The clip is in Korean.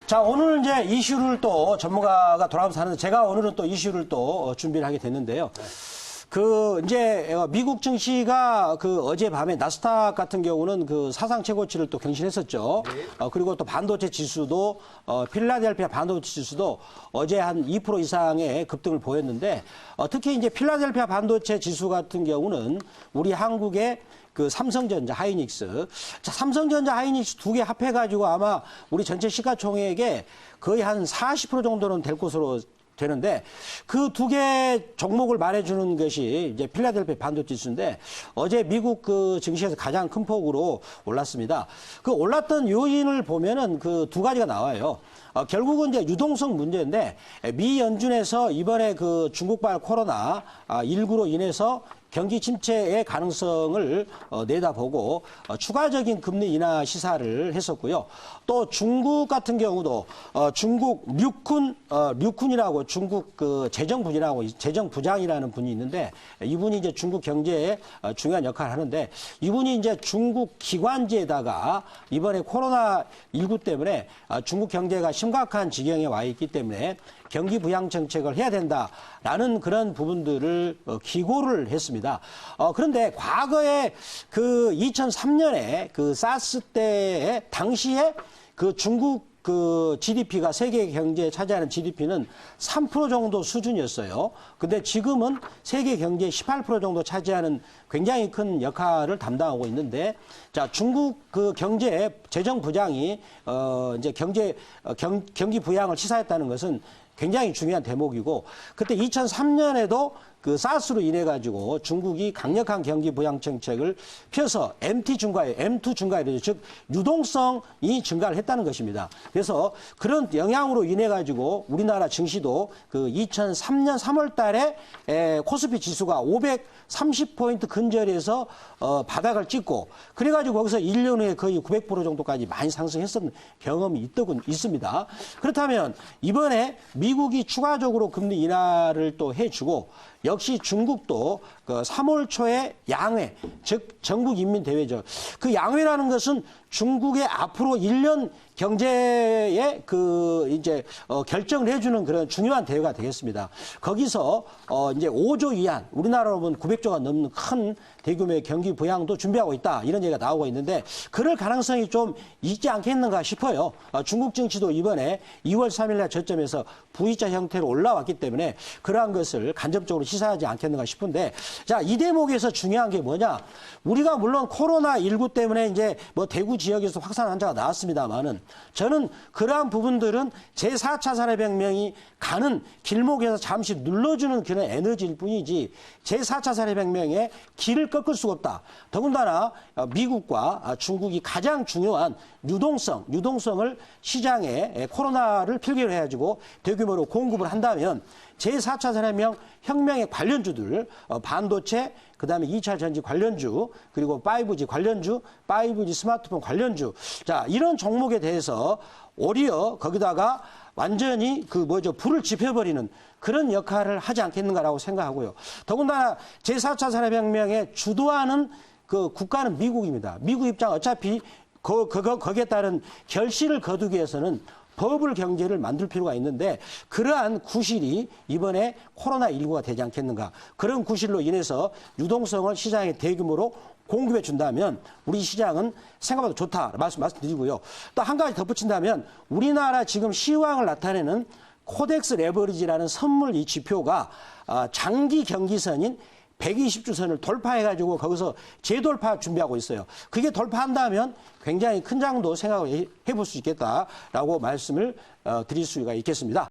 자, 오늘 이제 이슈를 또 전문가가 돌아가면서 하는데 제가 오늘은 또 이슈를 또 준비를 하게 됐는데요. 이제 미국 증시가 어젯밤에 나스닥 같은 경우는 사상 최고치를 또 경신했었죠. 네. 그리고 또 반도체 지수도, 필라델피아 반도체 지수도 어제 한 2% 이상의 급등을 보였는데, 특히 이제 필라델피아 반도체 지수 같은 경우는 우리 한국의 삼성전자, 하이닉스. 자, 삼성전자, 하이닉스 두 개 합해가지고 아마 우리 전체 시가총액의 거의 한 40% 정도는 될 것으로 되는데 그 두 개 종목을 말해주는 것이 이제 필라델피아 반도체 지수인데 어제 미국 증시에서 가장 큰 폭으로 올랐습니다. 올랐던 요인을 보면은 두 가지가 나와요. 결국은 이제 유동성 문제인데 미 연준에서 이번에 중국발 코로나 19로 인해서 경기 침체의 가능성을 내다보고 추가적인 금리 인하 시사를 했었고요. 또 중국 같은 경우도 중국 류쿤이라고 중국 재정부장이라는 분이 있는데 이분이 이제 중국 경제에 중요한 역할을 하는데 이분이 이제 중국 기관지에다가 이번에 코로나19 때문에 중국 경제가 심각한 지경에 와 있기 때문에 경기 부양 정책을 해야 된다라는 그런 부분들을 기고를 했습니다. 그런데 과거에 2003년에 사스 때 당시에 중국 GDP가 세계 경제에 차지하는 GDP는 3% 정도 수준이었어요. 근데 지금은 세계 경제의 18% 정도 차지하는 굉장히 큰 역할을 담당하고 있는데, 자, 중국 경제 재정부장이 이제 경기 부양을 시사했다는 것은 굉장히 중요한 대목이고, 그때 2003년에도 사스로 인해 가지고 중국이 강력한 경기 부양 정책을 펴서 M2 증가에 되죠. 즉 유동성이 증가를 했다는 것입니다. 그래서 그런 영향으로 인해 가지고 우리나라 증시도 2003년 3월 달에 코스피 지수가 530포인트 근절에서 바닥을 찍고 그래 가지고 거기서 1년 후에 거의 900% 정도까지 많이 상승했었던 경험이 있습니다. 그렇다면 이번에 미국이 추가적으로 금리 인하를 또 해주고 역시 중국도 3월 초에 양회, 즉 전국인민대회죠. 양회라는 것은 중국의 앞으로 1년 경제에 이제 결정을 해주는 그런 중요한 대회가 되겠습니다. 거기서 이제 5조 위안, 우리나라로 보면 900조가 넘는 큰 대규모의 경기 부양도 준비하고 있다 이런 얘기가 나오고 있는데 그럴 가능성이 좀 있지 않겠는가 싶어요. 중국 증시도 이번에 2월 3일 날 저점에서 V자 형태로 올라왔기 때문에 그러한 것을 간접적으로 시사하지 않겠는가 싶은데 자, 이 대목에서 중요한 게 뭐냐? 우리가 물론 코로나19 때문에 이제 대구 지역에서 확산 환자가 나왔습니다만은 저는 그러한 부분들은 제4차 산업혁명이 가는 길목에서 잠시 눌러주는 그런 에너지일 뿐이지 제4차 산업혁명의 길을 꺾을 수가 없다. 더군다나 미국과 중국이 가장 중요한 유동성을 시장에 코로나를 필기로 해가지고 대규모로 공급을 한다면 제4차 산업혁명의 관련주들, 반도체, 그다음에 2차 전지 관련주, 그리고 5G 관련주, 5G 스마트폰 관련주. 자, 이런 종목에 대해서 오히려 거기다가 완전히 불을 지펴버리는 그런 역할을 하지 않겠는가라고 생각하고요. 더군다나 제4차 산업혁명에 주도하는 국가는 미국입니다. 미국 입장 어차피 거기에 따른 결실을 거두기 위해서는 버블 경제를 만들 필요가 있는데 그러한 구실이 이번에 코로나19가 되지 않겠는가. 그런 구실로 인해서 유동성을 시장에 대규모로 공급해 준다면 우리 시장은 생각보다 좋다 말씀드리고요. 또 한 가지 덧붙인다면 우리나라 지금 시황을 나타내는 코덱스 레버리지라는 선물 이 지표가 장기 경기선인 120주선을 돌파해가지고 거기서 재돌파 준비하고 있어요. 그게 돌파한다면 굉장히 큰 장도 생각을 해볼 수 있겠다라고 말씀을 드릴 수가 있겠습니다.